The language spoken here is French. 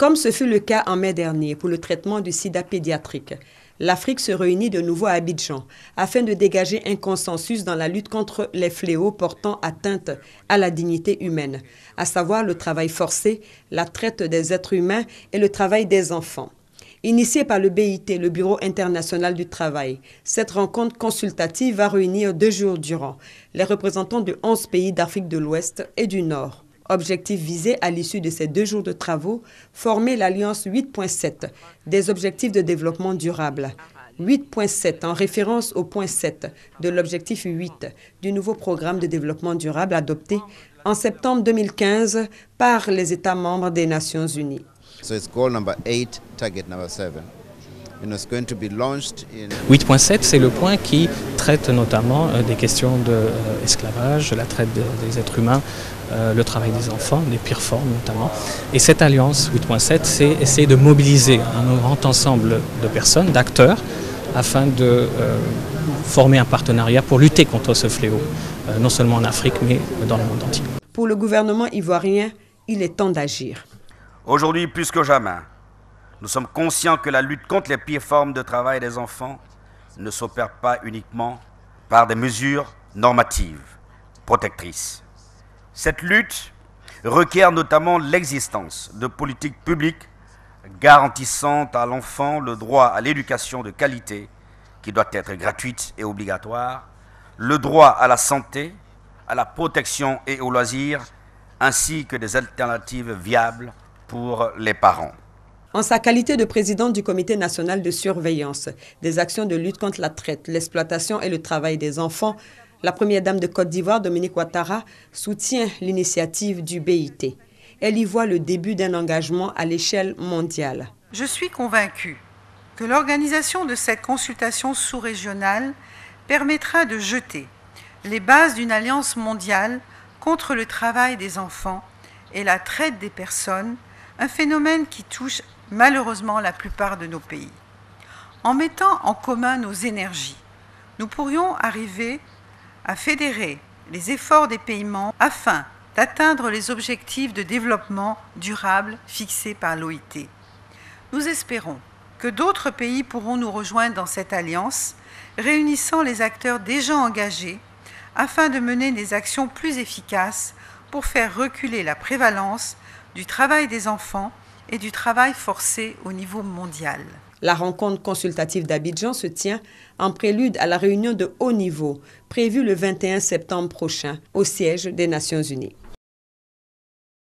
Comme ce fut le cas en mai dernier pour le traitement du sida pédiatrique, l'Afrique se réunit de nouveau à Abidjan afin de dégager un consensus dans la lutte contre les fléaux portant atteinte à la dignité humaine, à savoir le travail forcé, la traite des êtres humains et le travail des enfants. Initiée par le BIT, le Bureau international du travail, cette rencontre consultative va réunir 2 jours durant les représentants de 11 pays d'Afrique de l'Ouest et du Nord. Objectif visé à l'issue de ces 2 jours de travaux, former l'Alliance 8.7 des objectifs de développement durable. 8.7 en référence au point 7 de l'objectif 8 du nouveau programme de développement durable adopté en septembre 2015 par les États membres des Nations Unies. So it's goal number 8, target number 7. 8.7, c'est le point qui traite notamment des questions d'esclavage, de la traite des êtres humains, le travail des enfants, des pires formes notamment. Et cette alliance 8.7, c'est essayer de mobiliser un grand ensemble de personnes, d'acteurs, afin de former un partenariat pour lutter contre ce fléau, non seulement en Afrique, mais dans le monde entier. Pour le gouvernement ivoirien, il est temps d'agir. Aujourd'hui, plus que jamais, nous sommes conscients que la lutte contre les pires formes de travail des enfants ne s'opère pas uniquement par des mesures normatives protectrices. Cette lutte requiert notamment l'existence de politiques publiques garantissant à l'enfant le droit à l'éducation de qualité qui doit être gratuite et obligatoire, le droit à la santé, à la protection et aux loisirs, ainsi que des alternatives viables pour les parents. En sa qualité de présidente du Comité national de surveillance des actions de lutte contre la traite, l'exploitation et le travail des enfants, la première dame de Côte d'Ivoire, Dominique Ouattara, soutient l'initiative du BIT. Elle y voit le début d'un engagement à l'échelle mondiale. Je suis convaincue que l'organisation de cette consultation sous-régionale permettra de jeter les bases d'une alliance mondiale contre le travail des enfants et la traite des personnes, un phénomène qui touche malheureusement la plupart de nos pays. En mettant en commun nos énergies, nous pourrions arriver à fédérer les efforts des pays membres afin d'atteindre les objectifs de développement durable fixés par l'OIT. Nous espérons que d'autres pays pourront nous rejoindre dans cette alliance, réunissant les acteurs déjà engagés afin de mener des actions plus efficaces pour faire reculer la prévalence du travail des enfants et du travail forcé au niveau mondial. La rencontre consultative d'Abidjan se tient en prélude à la réunion de haut niveau prévue le 21 septembre prochain au siège des Nations Unies.